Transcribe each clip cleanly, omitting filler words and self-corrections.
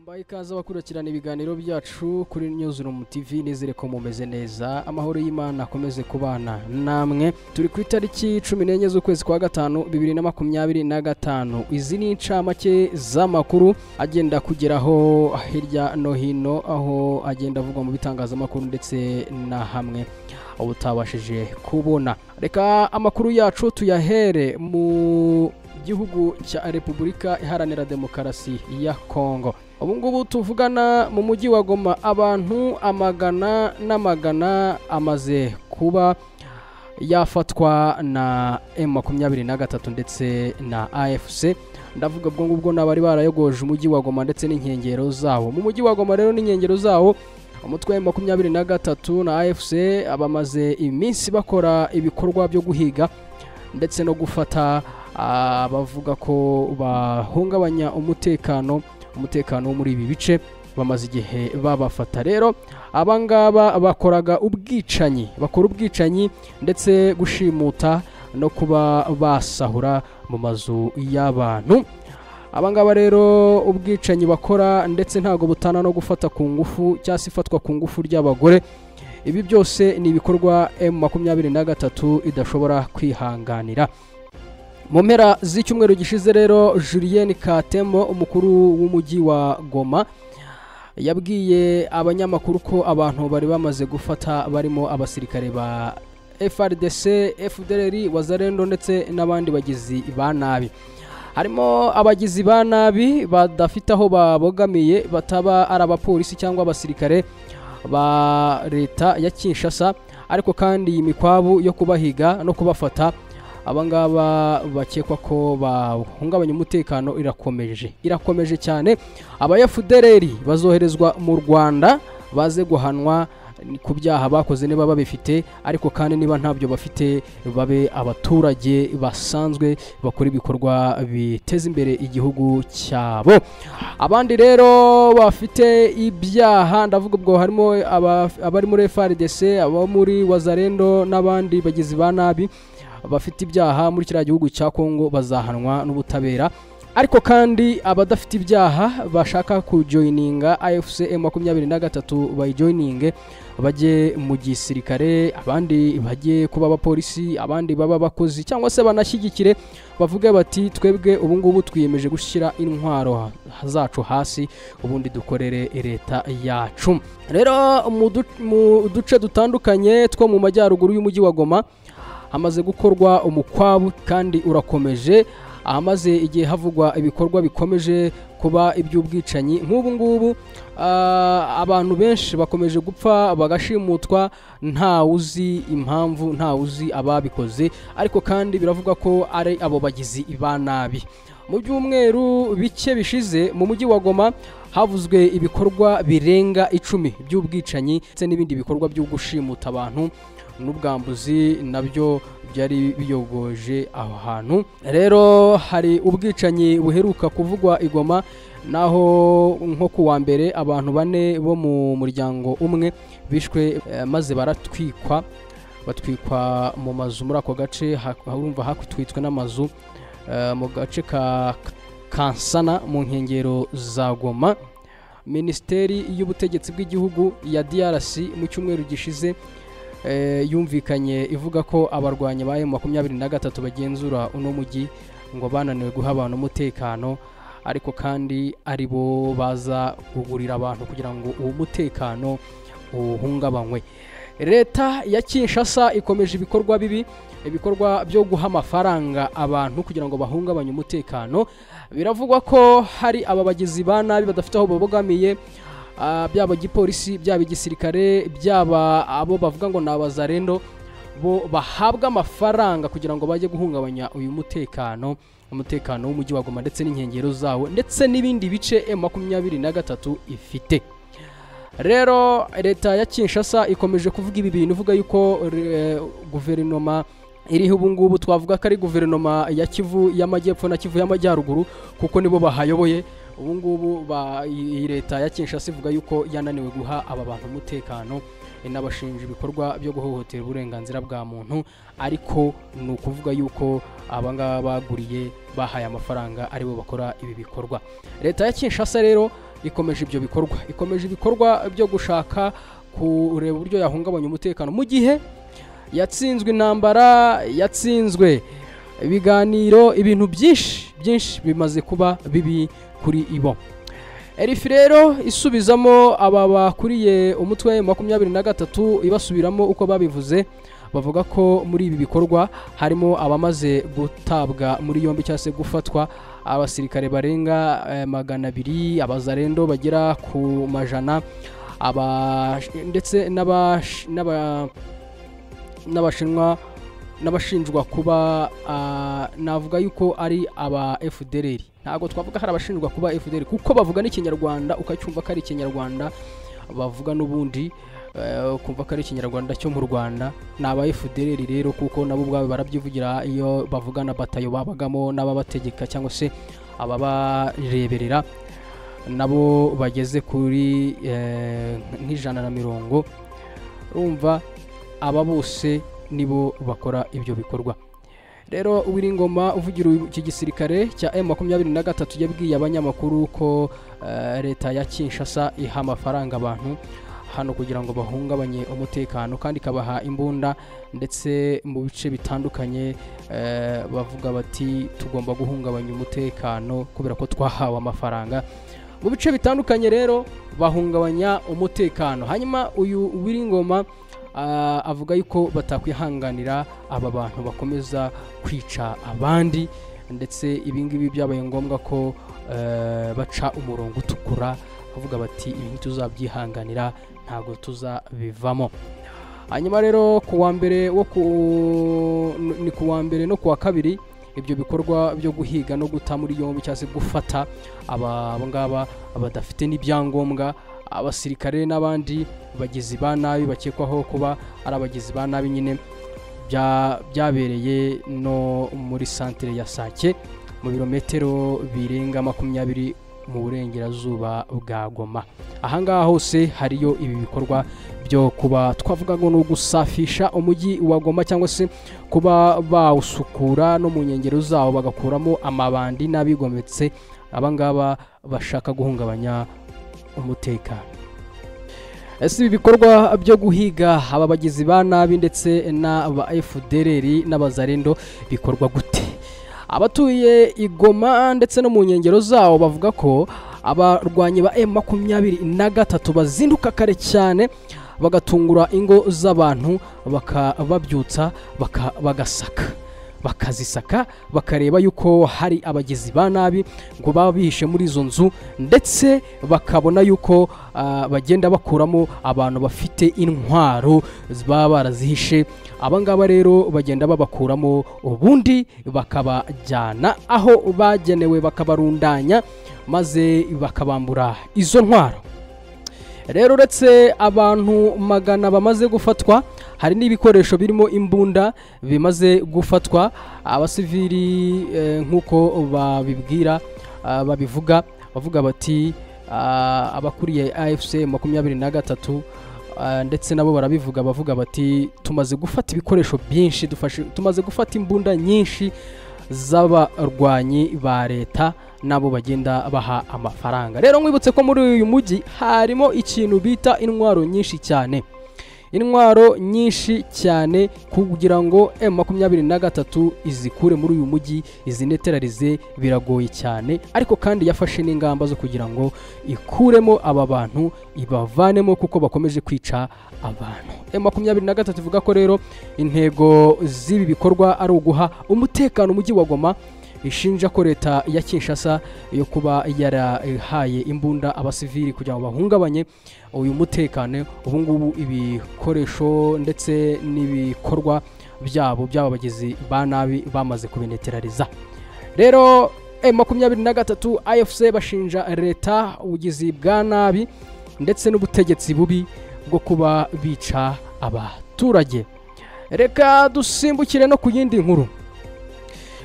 Mbaye ikaze abakurikirana ibiganiro byacu kuri Newsroom TV, nizere ko mumeze neza, amahoro y'Imana akomeze kubana namwe. Turi ku itariki 14 z'ukwezi kwa gatanu 2025. Izi ni incamake z'amakuru agenda kugeraho hirya no hino, aho agenda avugwa mu bitangazamakuru ndetse na hamwe ubutabashije kubona. Reka amakuru yacu tuyahere mu gihugu cya Repubulika Iharanira Demokarasi ya Kongo. Ubu ngubu tuvugana mu mujyi wa Goma, abantu amagana n'amagana amaze kuba yafatwa na M23 ndetse na AFC. Ndavuga ubwo ngubwo n'abari barayogoje umujyi wa Goma ndetse n'inkengero zawo. Mu mujyi wa Goma rero n'inkengero zawo, umutwe wa M23 na AFC abamaze iminsi bakora ibikorwa byo guhiga ndetse no gufata bavuga ko bahungabanya umutekano wo muri ibi bice. Bamaze igihe babafata. Rero abangaba bakora ubwicanyi ndetse gushimuta no kuba basahura mu mazu y'abantu. Abangaba rero ubwicanyi bakora ndetse ntago butana no gufata ku ngufu cyangwa ifatwa ku ngufu ry'abagore. Ibi byose ni ibikorwa M23 idashobora kwihanganira. Mu mpera z'icyumweru gishize rero, Julien Katembo, umukuru w'umujyi wa Goma, yabwiye abanyamakuru ko abantu bari bamaze gufata barimo abasirikare ba FARDC, FDLR, Wazalendo ndetse n'abandi bagizi ba nabi. Harimo abagizi ba nabi badafite aho babogamiye, bataba ari abapolisi cyangwa abasirikare ba leta ya Kinshasa, ariko kandi imikwabu yo kubahiga no kubafata abangaba bakekwa ko bahungabanya umutekano irakomeje cyane. Aba FDLR bazoherezwa mu Rwanda baze guhanwa ku byaha bakoze niba babifite, ariko kandi niba ntabyo bafite babe abaturage basanzwe bakora ibikorwa biteza imbere igihugu cyabo. Abandi rero bafite ibyaha, ndavuga ubwo harimo abari muri FARDC, abo muri Wazalendo n'abandi bagizi ba nabi bafite ibyaha muri kiriya gihugu cya Kongo bazahanwa n'ubutabera. Ariko kandi abadafite ibyaha bashaka kujoininga AFC M23 bayijoininge, bajye mu gisirikare, abandi bajye kuba abapolisi, abandi baba bakozi cyangwa se banashyigikire, bavuga bati twebwe ubu ngubu twiyemeje gushyira intwaro zacu hasi ubundi dukorere leta yacu. Rero mu duce dutandukanye two mu majyaruguru y'umujyi wa Goma hamaze gukorwa umukwabu kandi urakomeje. Ahamaze igihe havugwa ibikorwa bikomeje kuba iby'ubwicanyi nk'ubu ngubu, abantu benshi bakomeje gupfa bagashimutwa, nta uzi impamvu, nta uzi ababikoze, ariko kandi biravuga ko ari abo bagizi ba nabi. Mu byumweru bike bishize mu mujyi wa Goma havuzwe ibikorwa birenga 10 by'ubwicanyi ndetse n'ibindi bikorwa byo gushimuta abantu n'ubwambuzi nabyo byari biyogoje aho hantu. Rero hari ubwicanyi buheruka kuvugwa igoma, naho nko kuwa mbere abantu 4 bo mu muryango umwe bishwe maze batwikwa mu mazu muri ako gace. Urumva hakutwitswe n'amazu mu gace ka Kansana mu nkengero za Goma. Minisiteri y'ubutegetsi bw'igihugu ya DRC mu cyumweru gishize yumvikanye ivuga ko abarwanya ba M23 bagenzura uno mujyi ngo bananiwe guha abantu umutekano, ariko kandi ari bo baza kugurira abantu kugira ngo uwo mutekano uhungabanywe. Leta ya Kinshasa ikomeje ibikorwa bibi, ibikorwa byo guha amafaranga abantu kugira ngo bahungabanye umutekano. Biravugwa ko hari ababagizi ba nabi badafite aho babogamiye, byaba gipolisi, byaba igisirikare, byaba abo bavuga ngo n'abazarendo, bo bahabwa amafaranga kugira ngo bajye guhungabanya uyu umutekano w'umujyi wa Goma ndetse n'inkengero zawo ndetse n'ibindi bice M23 ifite. Rero leta ya Kinshasa ikomeje kuvuga ibi bintu, ivuga yuko guverinoma iriho ubu ngubu twavuga ko ari guverinoma ya Kivu y'Amajyepfo na Kivu y'Amajyaruguru, kuko nibo bahayoboye. Ubu ngubu leta ya Kinshasa ivuga yuko yananiwe guha aba bantu umutekano, inabashinja ibikorwa byo guhohotera uburenganzira bwa muntu, ariko ni ukuvuga yuko abangaba baguriye bahaye amafaranga aribo bakora ibi bikorwa. Leta ya Kinshasa rero ikomeje ibikorwa byo gushaka kureba uburyo yahungabanya umutekano mu gihe yatsinzwe intambara, yatsinzwe ibiganiro, ibintu byinshi bimaze kuba bibi kuri ibo. RFI rero isubizamo aba bakuriye umutwe wa 23 ibasubiramo uko babivuze, bavuga ko muri ibi bikorwa harimo abamaze gutabwa muri yombi cyangwa se gufatwa abasirikare barenga 200, abazarendo bagera ku majana, ndetse n'abashinwa n'abashinjwa kuba navuga yuko ari aba FDLR. Ntago twavuga hari abashinjwa kuba FDLR kuko bavuga n'ikinyarwanda, ukacyumva ko ari ikinyarwanda bavuga, n'ubundi kumva ko ari ikinyarwanda cyo mu Rwanda. N'aba FDLR rero kuko nabo ubwabo barabyivugira iyo bavugana batayo babagamo n'ababategeka cyangwa se ababareberera, nabo bageze kuri nk'ijana. Urumva aba bose nibo bakora ibyo bikorwa. Rero Uwiringoma uvugira iki gisirikare cya M23 yabwiye abanyamakuru ko leta ya Kinshasa iha amafaranga abantu hano kugira ngo bahungabanye umutekano, kandi kabaha imbunda, ndetse mu bice bitandukanye bavuga bati tugomba guhungabanya umutekano kubera ko twahawe amafaranga. Mu bice bitandukanye rero bahungabanya umutekano. Hanyuma uyu Uwiringoma avuga yuko batakwihanganira aba bantu bakomeza kwica abandi, ndetse ibingibi byabaye ngombwa ko baca umurongo utukura, bavuga bati ibi ntituzabyihanganira, ntago tuzabivamo. Hanyuma rero kuwa mbere no kuwa kabiri ibyo bikorwa byo guhiga no guta muri yombi cyangwa se gufata aba ngaba badafite n'ibyangombwa, abasirikare n'abandi bagizi ba nabi bakekwaho kuba ari abagizi ba nabi nyine, byabereye no muri santere ya Sake mu birometero birenga 20 mu burengerazuba bwa Goma. Ahangaha hose hariyo ibi bikorwa byo kuba twavuga ngo no gusafisha umujyi wa Goma cyangwa se kuba bawusukura no mu nkengero zawo bagakuramo amabandi n'abigometse, abangaba bashaka guhungabanya umutekano. Ese ibi bikorwa byo guhiga aba bagizi ba nabi ndetse n'aba FDLR n'abazarendo bikorwa gute? Abatuye Igoma ndetse no mu nkengero zawo bavuga ko abarwanyi ba M23 bazinduka kare cyane bagatungura ingo z'abantu, bakababyutsa, bakazisaka bakareba yuko hari abagizi ba nabi ngo baba bihishe muri izo nzu, ndetse bakabona yuko bagenda bakuramo abantu bafite intwaro baba barazihishe. Abangaba rero bagenda babakuramo, ubundi bakabajyana aho bagenewe, bakabarundanya maze bakabambura izo ntwaro. Rero uretse abantu 100 bamaze gufatwa, hari n'ibikoresho birimo imbunda bimaze gufatwa. Abasivili nkuko babivuga bati abakuriye AFC 23 ndetse nabo barabivuga, bavuga bati tumaze gufata ibikoresho byinshi, tumaze gufata imbunda nyinshi z'abarwanyi ba leta nabo bagenda baha amafaranga. Rero mwibutse ko muri uyu mujyi harimo ikintu bita intwaro nyinshi cyane kugira ngo M23 izikure muri uyu mujyi, izineterarize biragoye cyane, ariko kandi yafashe n'ingamba zo kugira ngo ikuremo aba bantu, ibavanemo kuko bakomeje kwica abantu. M23 ivuga ko rero intego z'ibi bikorwa ari uguha umutekano umujyi wa Goma, ishinja ko leta ya Kinshasa yo kuba yarahaye imbunda abasivili kugira ngo bahungabanye uyu mutekano. Ubu ngubu ibikoresho ndetse n'ibikorwa by'aba bagizi ba nabi bamaze kubineterariza. Rero M23 AFC bashinja leta ubugizi bwa nabi ndetse n'ubutegetsi bubi bwo kuba bica abaturage. Reka dusimbukire no ku yindi nkuru.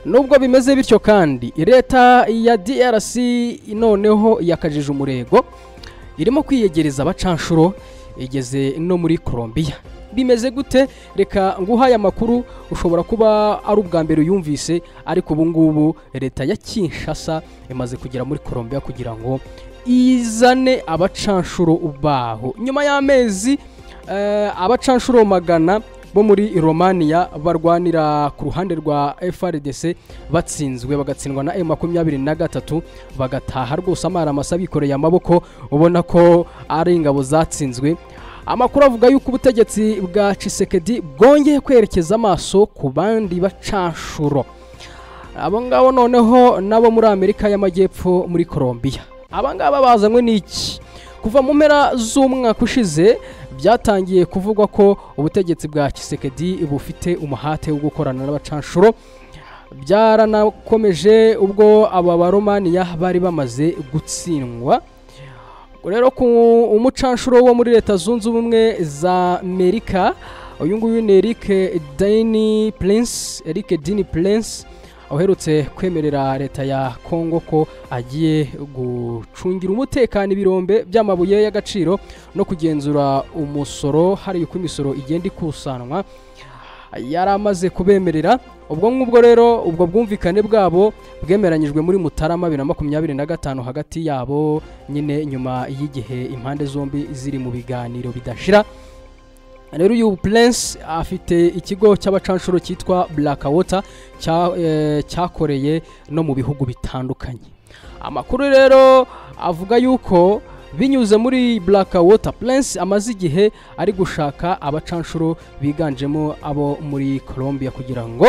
Nubwo bimeze bityo kandi leta ya DRC noneho yakajije umurego, irimo kwiyegereza abacanshuro, igeze no muri Colombia. Bimeze gute? Reka nguhaye amakuru, ushobora kuba ari ubwa mbere yumvise, ariko ubu ngubu leta ya Kinshasa imaze kugera muri Colombia kugira ngo izane abacanshuro baho. Nyuma y'amezi abacanshuro magana bo muri Romania barwanira ku ruhande rwa FARDC batsinzwe bagatsindwa na M23 bagataha rwose amaramasa bikoreye amaboko, ubona ko ari ingabo zatsinzwe. Amakuru avuga yuko ubutegetsi bwa Tshisekedi bwongeye kwerekeza amaso ku bandi bacanshuro. Abo ngabo noneho nabo muri Amerika y'Amajyepfo muri Colombia. Abangaba bazanywe n'iki? Kuva mu mpera z'umwaka ushize byatangiye kuvugwa ko ubutegetsi bwa Tshisekedi bufite umuhate wo gukorana n'abacanshuro. Byaranakomeje ubwo aba Baromania bari bamaze gutsindwa. Rero ku umucanshuro wo muri Leta Zunze Ubumwe za Amerika, uyu nguyu ni Eric Dini Prince uherutse kwemerera leta ya Kongo ko agiye gucungira umutekano ibirombe by'amabuye y'agaciro no kugenzura umusoro, hari uko imisoro igenda ikusanwa. Yaramaze kubemerera ubwo rero ubwo bwumvikane bwabo bwemeranyijwe muri Mutarama 2025 hagati yabo, nyine nyuma y'igihe impande zombi ziri mu biganiro bidashira. Rero uyu Prince afite ikigo cy'abacanshuro cyitwa Blackwater cyakoreye no mu bihugu bitandukanye. Amakuru rero avuga yuko binyuze muri Blackwater, Prince amaze igihe ari gushaka abacanshuro biganjemo abo muri Colombia kugira ngo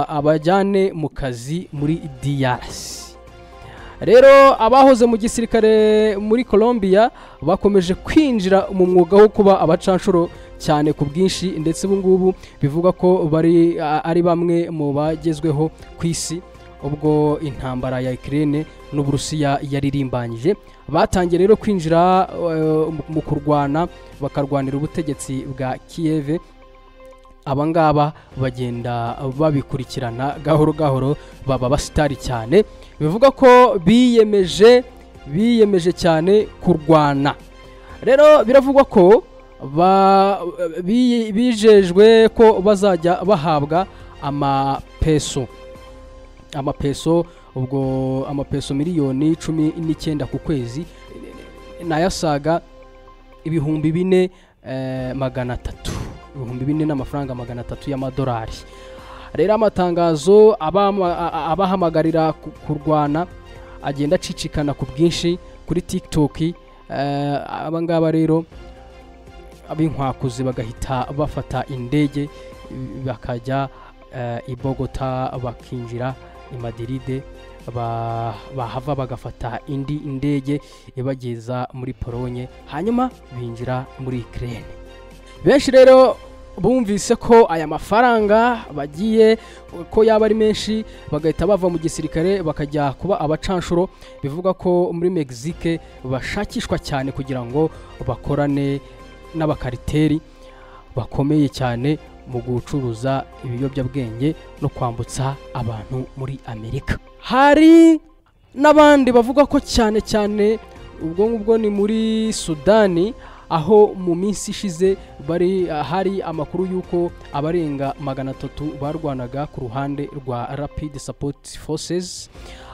abajyane mu kazi muri DRC. Rero abahoze mu gisirikare muri Colombia bakomeje kwinjira mu mwuga wo kuba abacanshuro cyane ku bwinshi, ndetse ubu ngubu bivuga ko ari bamwe mu bagezweho ku isi ubwo intambara ya Ukraine n'Uburusiya yaririmbanyije. Batangiye rero kwinjira mu kurwana bakarwanira ubutegetsi bwa Kiev. Abangaba bagenda babikurikirana gahoro gahoro, baba basitari cyane, bivuga ko biyemeje cyane kurwana. Rero biravugwa ko bijejwe ko bazajya bahabwa amapeso, ubwo amapeso miliyoni 19 ku kwezi, nayasaga 4,300 n'amafaranga 300 y'amadolari. Rero amatangazo abahamagarira kurwana agenda acicikana ku bwinshi kuri TikTok. Abangaba rero abinkwakuzi bagahita bafata indege bakajya i Bogota bakinjira i Madrid, bahava bagafata indi indege ibageza muri Polonye, hanyuma binjira muri Ukraine. Benshi rero bumvise ko aya mafaranga bagiye ko yaba ari menshi, bagahita bava mu gisirikare bakajya kuba abacanshuro. Bivuga ko muri Mexique bashakishwa cyane kugira ngo bakorane n'abakariteri bakomeye cyane mu gucuruza ibiyobyabwenge no kwambutsa abantu muri Amerika. Hari n'abandi bavuga ko cyane ubwo ni muri Sudani, aho mu minsi ishize hari amakuru yuko abarenga 300 barwanaga ku ruhande rwa Rapid Support Forces.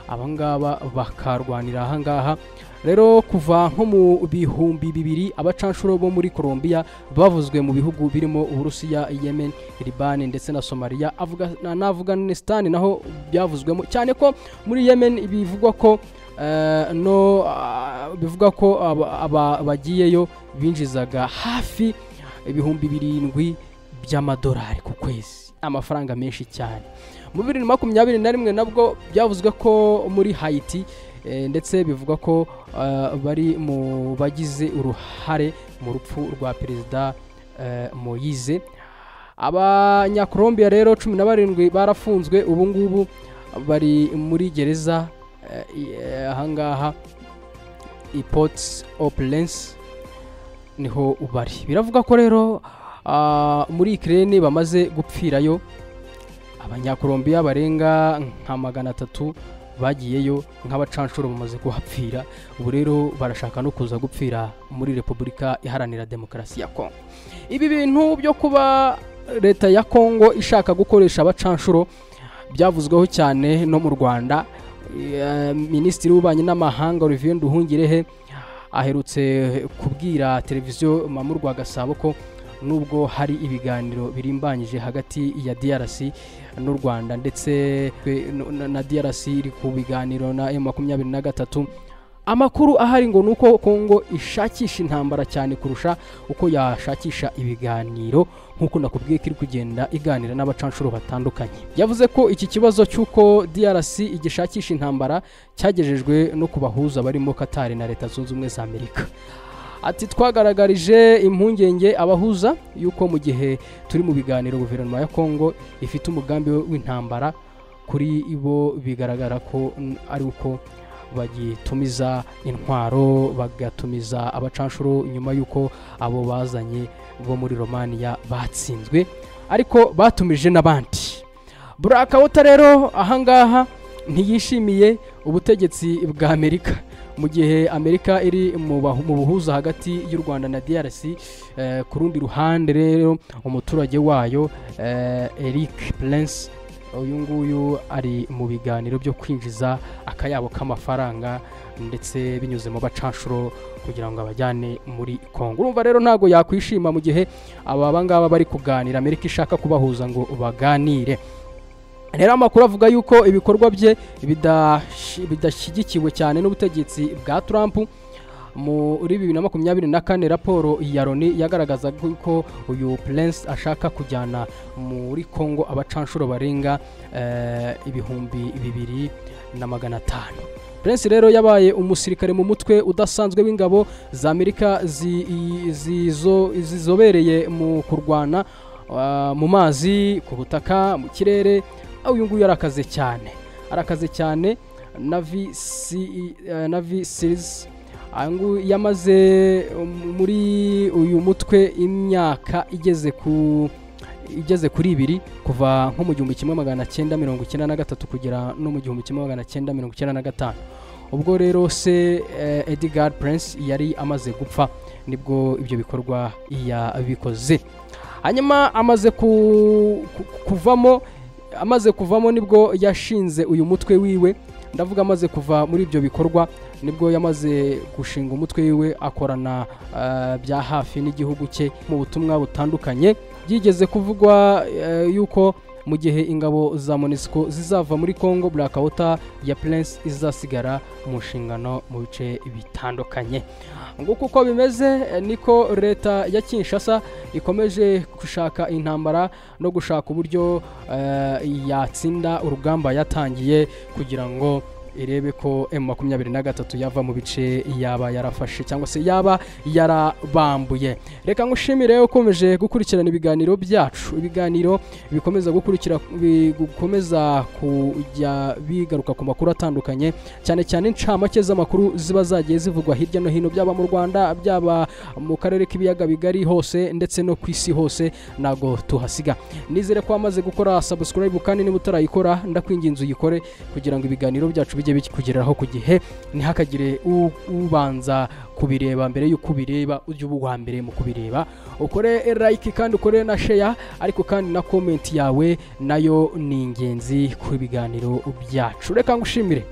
Abangaba bakarwanira ahangaha. Rero kuva nko mu bihumbi 2 abacanshuro bo muri Colombia bavuzwe mu bihugu birimo Uburusiya, Yemen, Liban ndetse na Somalia, na Afghanistan naho byavuzwemo cyane ko muri Yemen bivugwa ko bivuga ko bagiyeyo binjizaga hafi 7,000 by'amadolari ku kwezi, amafaranga menshi cyane. Mu 2021 nabwo byavuzwe ko muri Haiti ndetse bivuga ko bari mu bagize uruhare mu rupfu rwa Perezida Moise. Abanyakolombia rero 17 barafunzwe, ubu ngubu bari muri gereza ahangaha i Port-au-Prince niho ubari. Biravuga ko rero muri Ukraine bamaze gupfirayo abanyakolombia barenga nka 300 bagiyeyo nk'abacanshuro bamaze kuhapfira. Ubu rero barashaka no kuza gupfira muri Repubulika Iharanira Demokarasi ya Kongo. Ibi bintu byo kuba leta ya Kongo ishaka gukoresha abacanshuro byavuzweho cyane no mu Rwanda, Minisitiri w'ububanyi n'amahanga Olivier Nduhungirehe aherutse kubwira televiziyo Mamu Rwagasabo ko nubwo hari ibiganiro birimbanyije hagati ya DRC n'u Rwanda ndetse na DRC iri ku biganiro na M23, amakuru ahari ngo nuko Kongo ishakisha intambara cyane kurusha uko yashakisha ibiganiro, nkuko nakubwiye kiri kugenda iganira n'abacanshuro batandukanye. Yavuze ko iki kibazo cyuko DRC igishakisha intambara cyagejejwe no kubahuza barimo Qatar na Leta Zunze Ubumwe za Amerika. Ati twagaragarije impungenge abahuza yuko mu gihe turi mu biganiro guverinoma ya Kongo ifite umugambi w'intambara kuri ibo, bigaragara ko ari uko bagitumiza intwaro bagatumiza abacanshuro nyuma yuko abo bazanye bo muri Romania batsinzwe, ariko batumije n'abandi. Burakawuta rero ahangaha ntiyishimiye ubutegetsi bwa Amerika mu gihe Amerika iri mu buhuza hagati y'u Rwanda na DRC. Ku rundi ruhande rero umuturage wayo Eric Prince, uyu nguyu ari mu biganiro byo kwinjiza akayabo k'amafaranga ndetse binyuze mu bacanshuro kugira ngo abajyane muri Kongo. Urumva rero ntago yakwishima mu gihe abangaba bari kuganira, Amerika ishaka kubahuza ngo baganire. Rero amakuru avuga yuko ibikorwa bye bidashyigikiwe cyane n'ubutegetsi bwa Trump. Muri 2024 raporo ya Loni yagaragaza ko uyu Prince ashaka kujyana muri Kongo abacanshuro barenga 2,500. Prince rero yabaye umusirikare mu mutwe udasanzwe w'ingabo za Amerika zizobereye mu kurwana mu mazi, ku butaka, mu kirere. Uyu nguyu arakaze cyane. Navy Seals yamaze muri uyu mutwe imyaka igeze kuri 2 kuva nko mu 1993 kugera no mu 1995. Ubwo rero se Edgar Prince yari amaze gupfa nibwo ibyo bikorwa yabikoze. Hanyuma amaze kuvamo nibwo yashinze uyu mutwe wiwe. Ndavuga amaze kuva muri ibyo bikorwa nibwo yamaze gushinga umutwe wiwe, akorana bya hafi n'igihugu cye mu butumwa butandukanye. Byigeze kuvugwa yuko mu gihe ingabo za MONUSCO zizava muri Kongo, Burakawuta ya Prince izasigara mu nshingano mu bice bitandukanye. Nguko uko bimeze niko leta ya Kinshasa ikomeje gushaka intambara no gushaka uburyo yatsinda urugamba yatangiye kugira ngo irebe ko M23 yava mu bice yaba yarafashe cyangwa se yaba yarabambuye. Reka ngushimire ukomeje gukurikirana ibiganiro byacu, ibiganiro bikomeza gukomeza kujya bigaruka ku makuru atandukanye, cyane cyane incamake z'amakuru ziba zagiye zivugwa hirya no hino, byaba mu Rwanda, byaba mu karere k'ibiyaga bigari hose ndetse no ku isi hose, nago tuhasiga. Nizere ko amaze gukora subscribe kandi niba utarayikora ndakwinginze uyikore kugira ngo ibiganiro byacu bijye bikugeraho ku gihe, ntihakagire ubanza kubireba mbere y'uko ubireba, ujye uba mbere mu kubireba. Ukore like kandi ukore na share, ariko kandi na comment yawe nayo ni ingenzi ku biganiro byacu. Reka ngushimire.